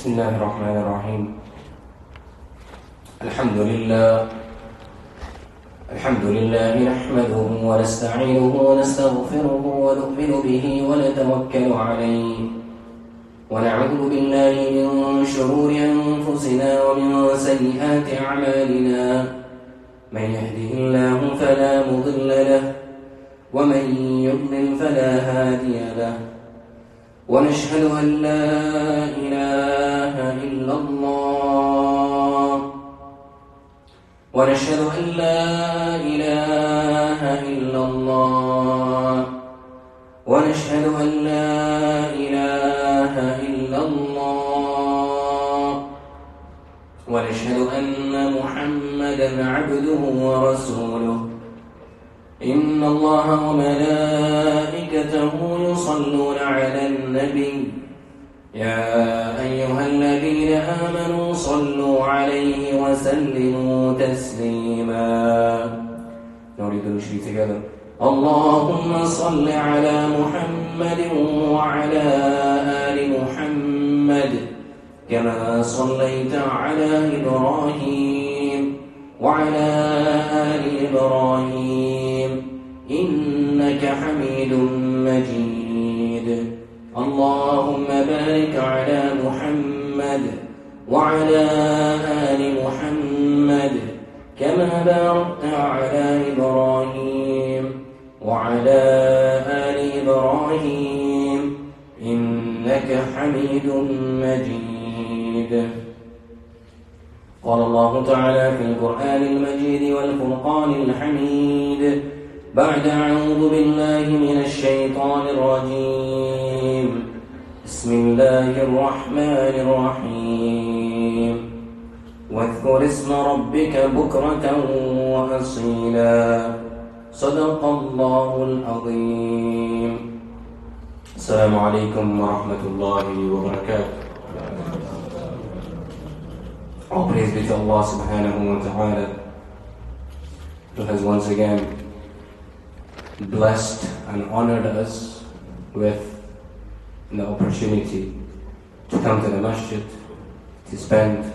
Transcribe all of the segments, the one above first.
بسم الله الرحمن الرحيم الحمد لله نحمده ونستعينه ونستغفره ونؤمن به ونتوكل عليه ونعوذ بالله من شرور أنفسنا ومن سيئات أعمالنا من يهده الله فلا مضل له ومن يضلل فلا هادي له ونشهد أن لا إله إلا الله ونشهد أن لا إله إلا الله ونشهد أن لا إله إلا الله ونشهد أن محمدا عبده ورسوله إن الله وملائكته يصلون على النبي يا أيها الذين آمنوا صلوا عليه وسلموا تسليما. نريد نشري together. اللهم صل على محمد وعلى آل محمد كما صليت على إبراهيم وعلى آل إبراهيم إنك حميد مجيد. اللهم بارك على محمد وعلى آل محمد كما باركت على إبراهيم وعلى آل إبراهيم إنك حميد مجيد. قال الله تعالى في القرآن المجيد والفرقان الحميد بعد أعوذ بالله من الشيطان الرجيم بسم الله الرحمن الرحيم واذكر اسم ربك بكرة وأصيلا صدق الله العظيم. السلام عليكم ورحمة الله وبركاته. All praise be to Allah subhanahu wa ta'ala, who has once again blessed and honored us with the opportunity to come to the masjid, to spend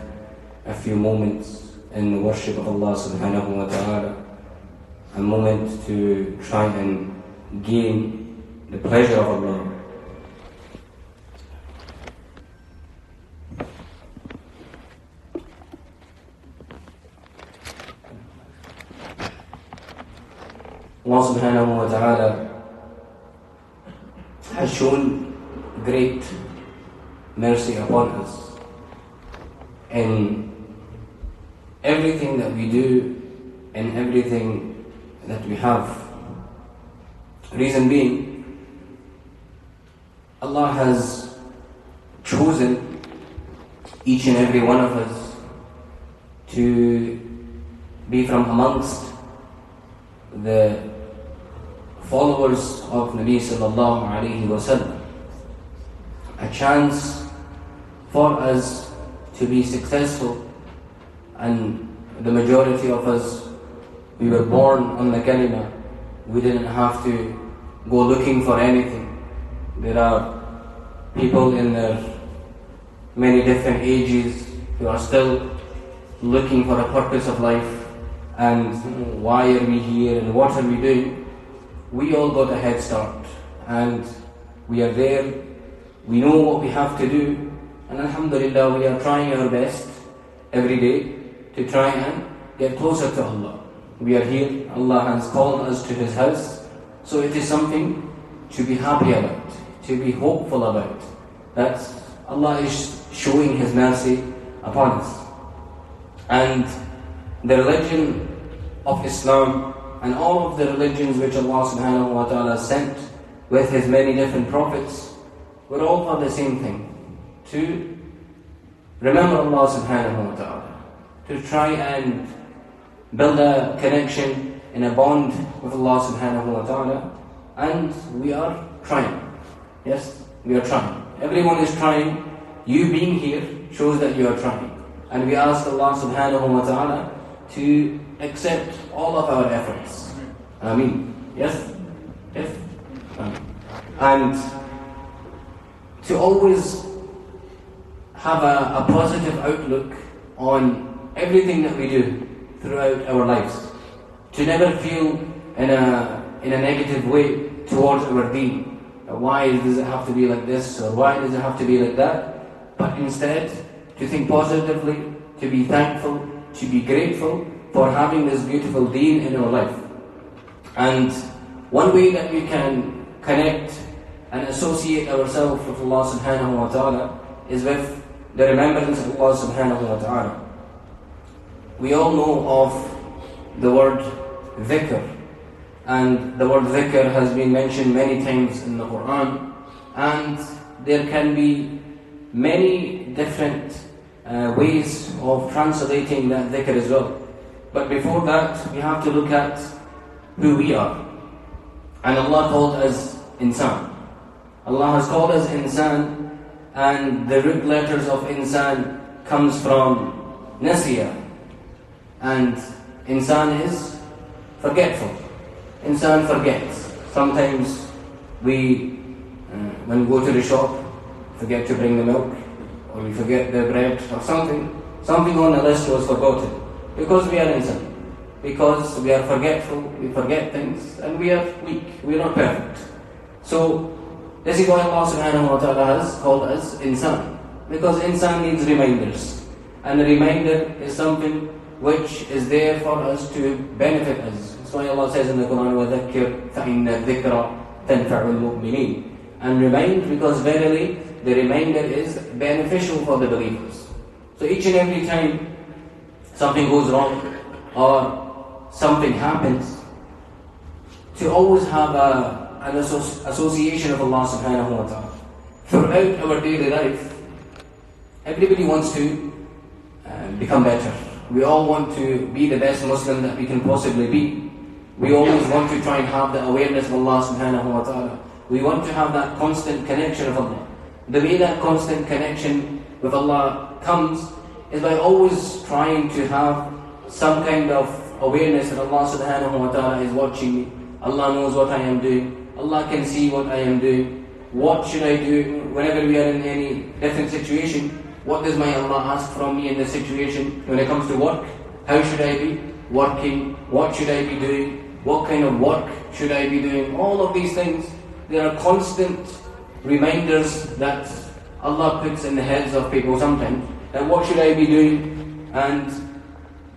a few moments in the worship of Allah subhanahu wa ta'ala, a moment to try and gain the pleasure of Allah. Allah subhanahu wa ta'ala has shown great mercy upon us in everything that we do and everything that we have. Reason being, Allah has chosen each and every one of us to be from amongst the followers of Nabi sallallahu alayhi wa sallam. A chance for us to be successful, and the majority of us, we were born on the kalima. We didn't have to go looking for anything. There are people in their many different ages who are still looking for a purpose of life and why are we here and what are we doing. We all got a head start and we are there. We know what we have to do, and alhamdulillah we are trying our best every day to try and get closer to Allah. We are here, Allah has called us to His house, so it is something to be happy about, to be hopeful about, that Allah is showing His mercy upon us. And the religion of Islam and all of the religions which Allah subhanahu wa ta'ala sent with His many different prophets were all for the same thing: to remember Allah subhanahu wa ta'ala, to try and build a connection and a bond with Allah subhanahu wa ta'ala. And we are trying. Yes, we are trying. Everyone is trying. You being here shows that you are trying. And we ask Allah subhanahu wa ta'ala to accept all of our efforts. Ameen. Yes? Yes? And to always have a positive outlook on everything that we do throughout our lives. To never feel in a negative way towards our deen. Why does it have to be like this, or why does it have to be like that? But instead, to think positively, to be thankful, to be grateful for having this beautiful deen in our life. And one way that we can connect and associate ourselves with Allah subhanahu wa ta'ala is with the remembrance of Allah subhanahu wa ta'ala. We all know of the word dhikr, and the word dhikr has been mentioned many times in the Quran, and there can be many different ways of translating that dhikr as well. But before that, we have to look at who we are. And Allah called us insan. Allah has called us insan, and the root letters of insan comes from nasiya, and insan is forgetful. Insan forgets. Sometimes we, when we go to the shop, forget to bring the milk, or we forget the bread, or something on the list was forgotten. Because we are insan. Because we are forgetful, we forget things, and we are weak, we are not perfect. So, this is why Allah subhanahu wa ta'ala has called us insan. Because insan needs reminders. And a reminder is something which is there for us to benefit us. That's why Allah says in the Quran, وَذَكِّرْ فَإِنَّ الذِّكْرَ تَنْفَعُ الْمُؤْمِنِينَ. And remind, because verily the reminder is beneficial for the believers. So each and every time something goes wrong or something happens, to always have an association of Allah subhanahu wa ta'ala. Throughout our daily life, everybody wants to become better. We all want to be the best Muslim that we can possibly be. We always want to try and have the awareness of Allah subhanahu wa ta'ala. We want to have that constant connection of Allah. The way that constant connection with Allah comes is by always trying to have some kind of awareness that Allah subhanahu wa ta'ala is watching me. Allah knows what I am doing. Allah can see what I am doing. What should I do whenever we are in any different situation? What does my Allah ask from me in this situation? When it comes to work, how should I be working? What should I be doing? What kind of work should I be doing? All of these things, there are constant reminders that Allah puts in the heads of people sometimes. That what should I be doing? And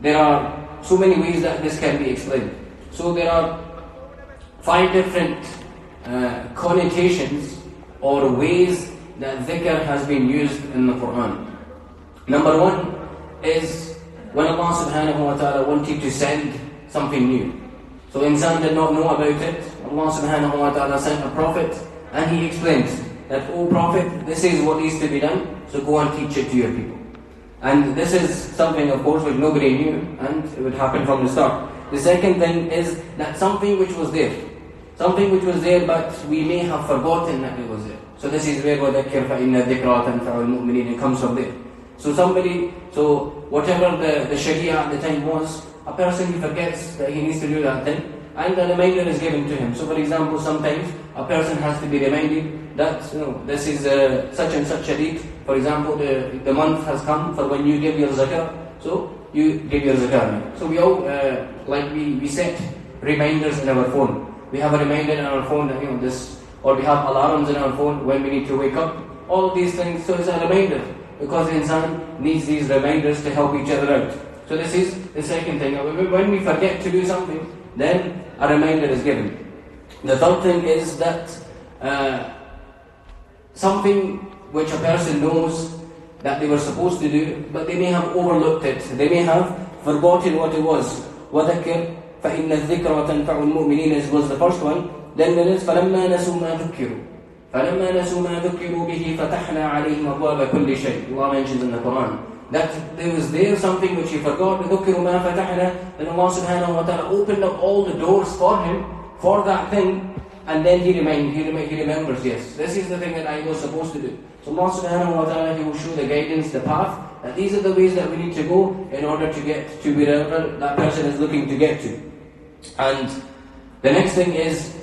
there are so many ways that this can be explained. So there are 5 different connotations or ways that dhikr has been used in the Quran. Number 1 is when Allah subhanahu wa ta'ala wanted to send something new. So insan did not know about it. Allah subhanahu wa ta'ala sent a prophet, and he explained that, "O Prophet, this is what needs to be done, so go and teach it to your people." And this is something, of course, which nobody knew, and it would happen from the start. The second thing is that something which was there, but we may have forgotten that it was there. So this is where وَذَكِّرْ فَإِنَّ الذِّكْرَى تَنْفَعُ الْمُؤْمِنِينَ, it comes from there. So whatever the Sharia at the time was, a person he forgets that he needs to do that thing, and a reminder is given to him. So for example, sometimes a person has to be reminded that this is such and such a date. For example, the month has come for when you give your zakah, so you give your zakah. So we all we set reminders in our phone. We have a reminder in our phone that this, or we have alarms in our phone when we need to wake up. All of these things, so it's a reminder, because the insan needs these reminders to help each other out. So this is the second thing. When we forget to do something, then a reminder is given. The third thing is that something which a person knows that they were supposed to do, but they may have overlooked it. They may have forgotten what it was. وَذَكِّرْ فَإِنَّ الذِّكْرَ تَنْفَعُ الْمُؤْمِنِينَ was the first one. Then there is فَلَمَّا نَسُوا مَا ذُكِّرُوا بِهِ فَتَحْنَا عَلَيْهِمْ أَبْوَابَ كُلِّ شَيْءٍ. Allah mentions in the Quran that there was something which he forgot. ذُكِّرُوا مَا فَتَحْنَا. Then Allah subhanahu wa ta'ala opened up all the doors for him, for that thing, and then he remembers, yes, this is the thing that I was supposed to do. So Allah subhanahu wa ta'ala, he will show the guidance, the path, that these are the ways that we need to go in order to get to wherever that person is looking to get to. And the next thing is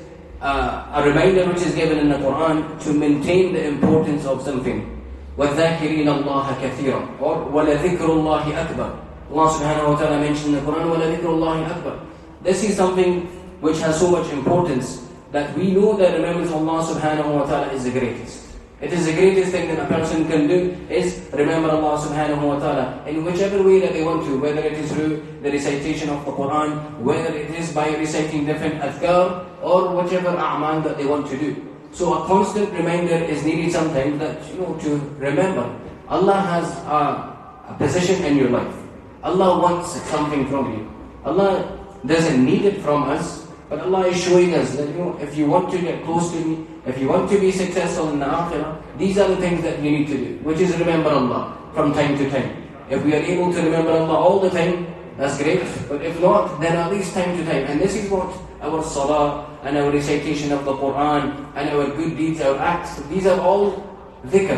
a reminder which is given in the Quran to maintain the importance of something. وَالذَّاكِرِينَ اللَّهَ كَثِيرًا, or وَلَذِكْرُ اللَّهِ أَكْبَرُ. Allah subhanahu wa ta'ala mentioned in the Quran, وَلَذِكْرُ اللَّهِ أَكْبَرُ. This is something which has so much importance that we know that remembrance of Allah subhanahu wa ta'ala is the greatest. It is the greatest thing that a person can do is remember Allah subhanahu wa ta'ala in whichever way that they want to, whether it is through the recitation of the Quran, whether it is by reciting different adhkar, or whichever a'mal that they want to do. So a constant reminder is needed sometimes that, to remember. Allah has a position in your life. Allah wants something from you. Allah doesn't need it from us, but Allah is showing us that, if you want to get close to me, if you want to be successful in the akhirah, these are the things that you need to do, which is remember Allah from time to time. If we are able to remember Allah all the time, that's great, but if not, then at least time to time. And this is what our salah and our recitation of the Quran and our good deeds, our acts, these are all dhikr.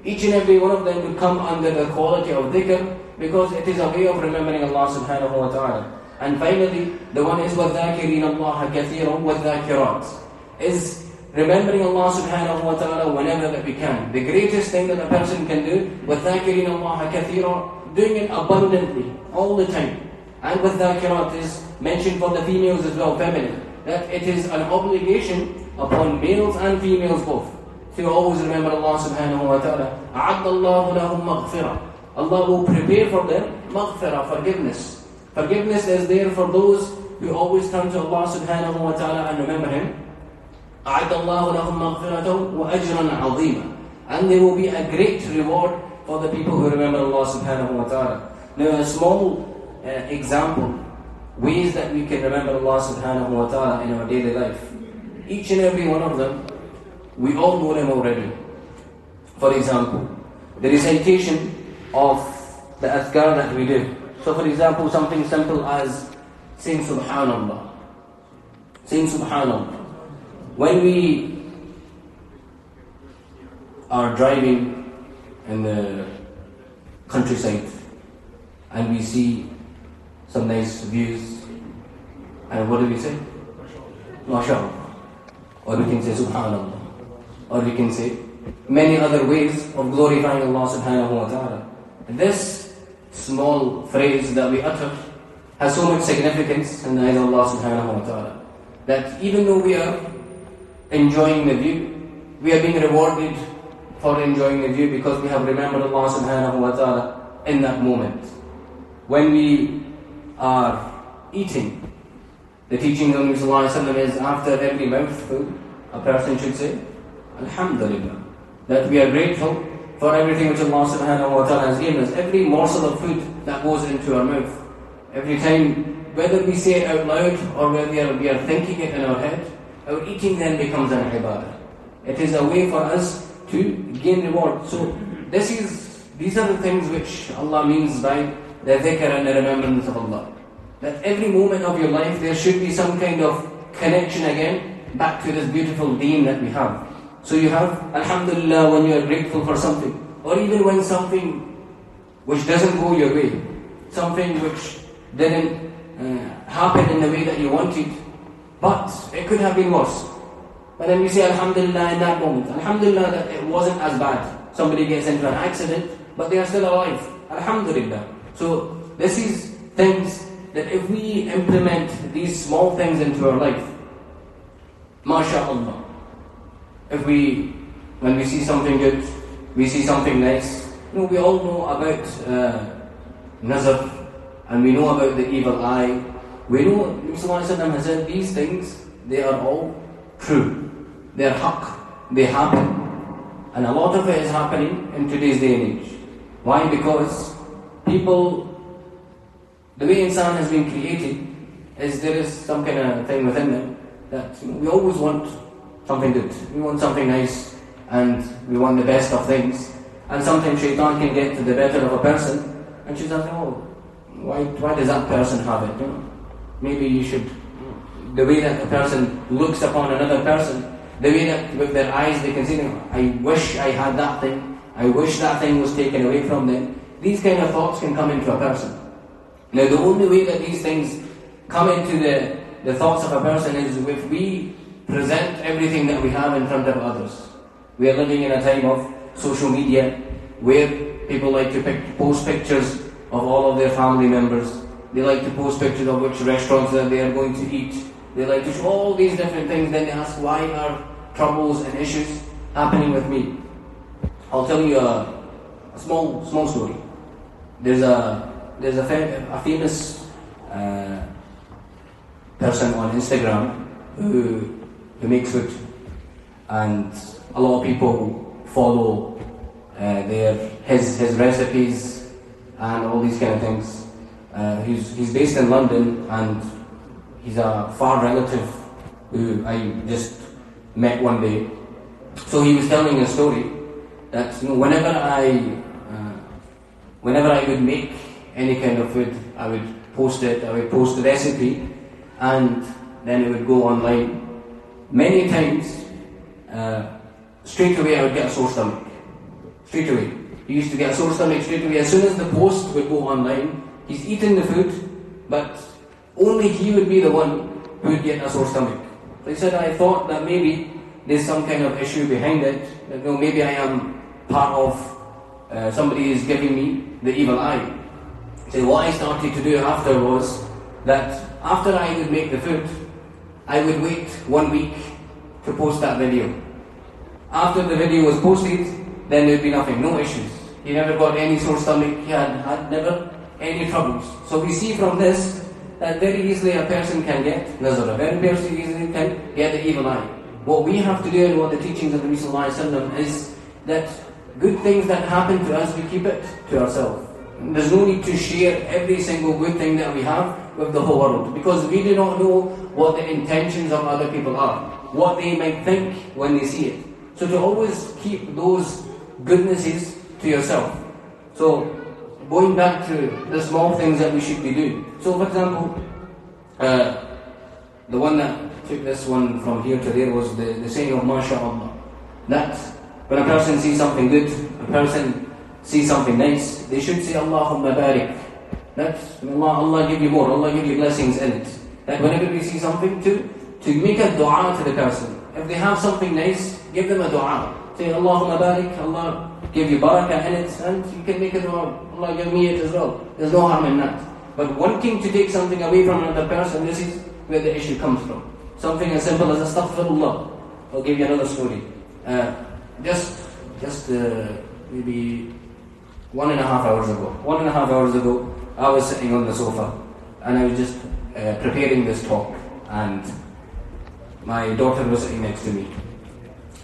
Each and every one of them will come under the quality of dhikr, because it is a way of remembering Allah subhanahu wa ta'ala. And finally, the one is وَالذَّاكِرِينَ اللَّهَ كَثِيرًا وَالذَّاكِرَاتِ, is remembering Allah subhanahu wa ta'ala whenever that we can. The greatest thing that a person can do, وَالذَّاكِرِينَ اللَّهَ كَثِيرًا, doing it abundantly, all the time. And وَالذَّاكِرَاتِ is mentioned for the females as well, feminine, that it is an obligation upon males and females both to always remember Allah subhanahu wa ta'ala. أَعَدَّ اللَّهُ لَهُمْ مَغْفِرَةً, Allah will prepare for them maghfirah, forgiveness. Forgiveness is there for those who always turn to Allah subhanahu wa ta'ala and remember Him. أَعَدَّ اللَّهُ لَهُمْ مَغْفِرَةً وَأَجْرًا عَظِيمًا, and there will be a great reward for the people who remember Allah subhanahu wa ta'ala. Now, a small example, ways that we can remember Allah subhanahu wa ta'ala in our daily life. Each and every one of them, we all know them already. For example, the recitation of the adhkar that we do. So for example, something simple as saying Subhanallah. Saying Subhanallah. When we are driving in the countryside and we see some nice views, and what do we say? MashaAllah. Or we can say Subhanallah. Or we can say many other ways of glorifying Allah subhanahu wa ta'ala. This small phrase that we utter has so much significance in the eyes of Allah subhanahu wa ta'ala, that even though we are enjoying the view, we are being rewarded for enjoying the view because we have remembered Allah subhanahu wa ta'ala in that moment. When we are eating, the teaching of Nabi sallallahu alayhi wa sallam is after every mouthful, a person should say Alhamdulillah, that we are grateful for everything which Allah subhanahu wa ta'ala has given us. Every morsel of food that goes into our mouth, every time, whether we say it out loud or whether we are thinking it in our head, our eating then becomes an ibadah. It is a way for us to gain reward. So these are the things which Allah means by the dhikr and the remembrance of Allah. That every moment of your life there should be some kind of connection again back to this beautiful deen that we have. So you have Alhamdulillah when you are grateful for something, or even when something which doesn't go your way, something which didn't happen in the way that you wanted, but it could have been worse. But then we say Alhamdulillah in that moment. Alhamdulillah that it wasn't as bad. Somebody gets into an accident, but they are still alive. Alhamdulillah. So this is things that if we implement these small things into our life, MashaAllah, when we see something good, we see something nice, we all know about nazar, and we know about the evil eye. We know Nabi sallallahu alayhi wa sallam has said these things, they are all true. They are haqq. They happen. And a lot of it is happening in today's day and age. Why? Because people, the way insan has been created, is there is some kind of thing within them that we always want something good. We want something nice, and we want the best of things. And sometimes shaitan can get to the better of a person, and she's like, why does that person have it? Maybe you should, the way that a person looks upon another person, the way that with their eyes they can see, I wish I had that thing, I wish that thing was taken away from them. These kind of thoughts can come into a person. Now the only way that these things come into the thoughts of a person is if we present everything that we have in front of others. We are living in a time of social media, where people like to post pictures of all of their family members. They like to post pictures of which restaurants that they are going to eat. They like to show all these different things. Then they ask, why are troubles and issues happening with me? I'll tell you a small story. There's a famous person on Instagram who makes food, and a lot of people follow his recipes and all these kind of things. He's based in London, and he's a far relative who I just met one day. So he was telling a story that whenever I would make any kind of food, I would post it. I would post the recipe, and then it would go online. Many times, straight away I would get a sore stomach. Straight away. He used to get a sore stomach straight away. As soon as the post would go online, he's eaten the food, but only he would be the one who would get a sore stomach. So he said, I thought that maybe there's some kind of issue behind it. That maybe I am part of somebody is giving me the evil eye. So what I started to do after was that after I would make the food, I would wait 1 week to post that video. After the video was posted, then there would be nothing, no issues. He never got any sore stomach, he had never any troubles. So we see from this that very easily a person can get nazar, very easily can get the evil eye. What we have to do, and what the teachings of the Prophet ﷺ is that good things that happen to us, we keep it to ourselves. There's no need to share every single good thing that we have with the whole world, because we do not know what the intentions of other people are, what they might think when they see it. So to always keep those goodnesses to yourself. So going back to the small things that we should be doing. So for example, the one that took this one from here to there was the saying of MashaAllah. That when a person sees something good, a person sees something nice, they should say Allahumma barik. That Allah give you more, Allah give you blessings in it. That whenever we see something, to make a dua to the person. If they have something nice, give them a dua. Say Allahumma barik, Allah give you barakah in it, and you can make a dua, Allah give me it as well. There's no harm in that. But wanting to take something away from another person, this is where the issue comes from. Something as simple as astaghfirullah. I'll give you another story. Maybe 1.5 hours ago. 1.5 hours ago, I was sitting on the sofa, and I was just preparing this talk, and my daughter was sitting next to me.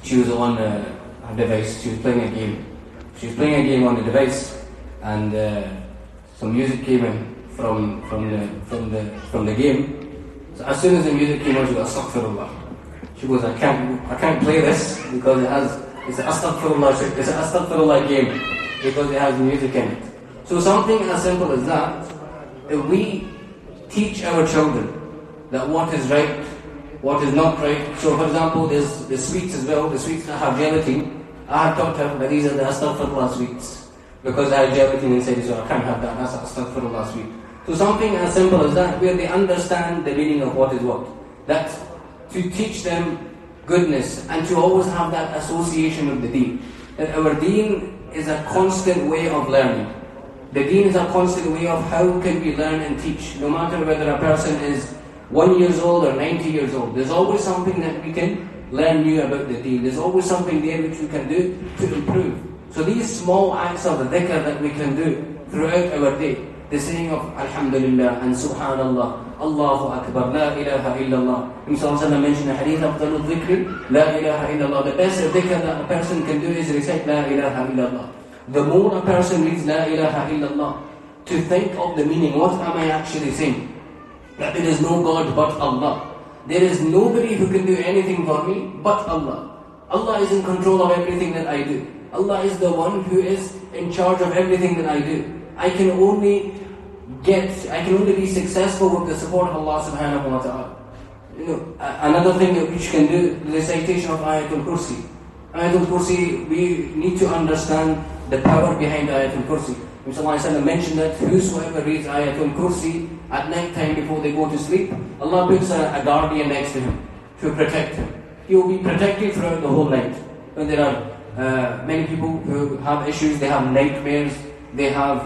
She was on a device. She was playing a game. She was playing a game on the device, and some music came in from the game. So as soon as the music came on, she goes, Astaghfirullah. She goes, I can't play this because it's an Astaghfirullah game, because it has music in it. So something as simple as that, if we teach our children that what is right, what is not right. So for example, there's the sweets as well, the sweets that have gelatin. I have taught her that these are the Astaghfirullah sweets, because I have gelatin inside, so I can't have that, that's Astaghfirullah sweet. So something as simple as that, where they understand the meaning of what is what. That to teach them goodness, and to always have that association with the deen. That our deen is a constant way of learning. The deen is a constant way of how can we learn and teach. No matter whether a person is 1 year old or 90 years old, there's always something that we can learn new about the deen. There's always something there which we can do to improve. So these small acts of the dhikr that we can do throughout our day, the saying of Alhamdulillah and Subhanallah, Allahu Akbar, La ilaha illallah. Prophet mentioned a hadith of the dhikr, La ilaha illallah. The best dhikr that a person can do is recite La ilaha illallah. The more a person reads La ilaha illallah, to think of the meaning, what am I actually saying? That there is no God but Allah. There is nobody who can do anything for me but Allah. Allah is in control of everything that I do. Allah is the one who is in charge of everything that I do. I can only be successful with the support of Allah subhanahu wa ta'ala. Another thing that we can do, the recitation of Ayatul Kursi. Ayatul Kursi, we need to understand the power behind Ayatul Kursi. Prophet mentioned that whosoever reads Ayatul Kursi at night time before they go to sleep, Allah puts a guardian next to him to protect him. He will be protected throughout the whole night. When there are Many people who have issues, they have nightmares, they have,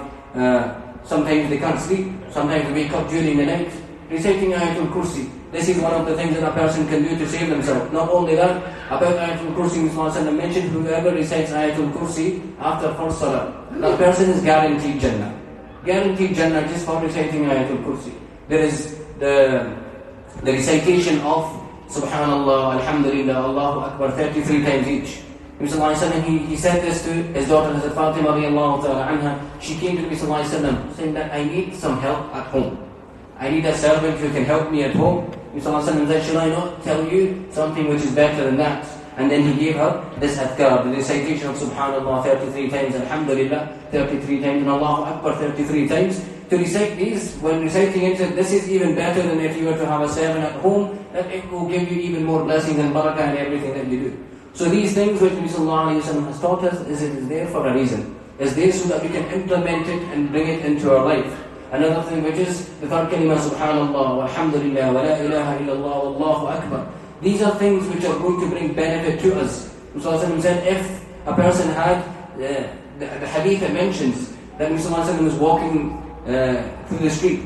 sometimes they can't sleep, sometimes they wake up during the night, reciting Ayatul Kursi. This is one of the things that a person can do to save themselves. Not only that, about Ayatul Kursi, Muhammad mentioned whoever recites Ayatul Kursi after first salah, that person is guaranteed Jannah. Guaranteed Jannah just for reciting Ayatul Kursi. There is the recitation of Subhanallah, Alhamdulillah, Allahu Akbar 33 times each. He said this to his daughter Hazrat Fatima radiallahu ta'ala anha. She came to Nabi sallallahu alayhi wa sallam saying that I need some help at home. I need a servant who can help me at home. Nabi sallallahu alayhi wa sallam said, shall I not tell you something which is better than that? And then he gave her this adhkar, the recitation of Subhanallah 33 times, Alhamdulillah 33 times, and Allahu Akbar 33 times. To recite these, when reciting it, this is even better than if you were to have a servant at home, that it will give you even more blessings and barakah and everything that you do. So these things which Nabi sallallahu alayhi wa sallam has taught us, it is there for a reason. It's there so that we can implement it and bring it into our life. Another thing which is the third kalima, Subhanallah, Walhamdulillah, wa la ilaha illallah, Wallahu Akbar. These are things which are going to bring benefit to us. Rasulullah said, if a person had, the hadith that mentions that Rasulullah was walking through the street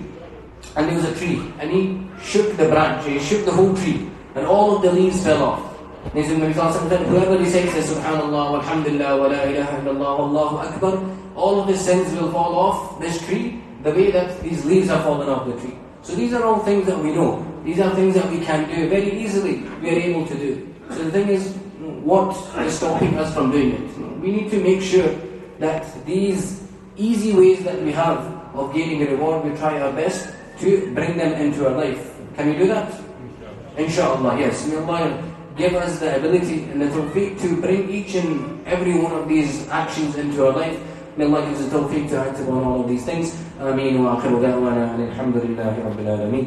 and there was a tree and he shook the branch, he shook the whole tree and all of the leaves fell off. And he said, whoever recites this, Subhanallah, Walhamdulillah, wa la ilaha illallah, Wallahu Akbar, all of his sins will fall off this tree the way that these leaves have fallen off the tree. So these are all things that we know. These are things that we can do very easily. We are able to do. So the thing is, what is stopping us from doing it? We need to make sure that these easy ways that we have of gaining a reward, we try our best to bring them into our life. Can we do that? Inshallah, yes. May Allah give us the ability and the tawfiq to bring each and every one of these actions into our life. May Allah give us the tawfiq to act upon all of these things. Ameen wa akhiru da'wana alhamdulillahi rabbil alameen.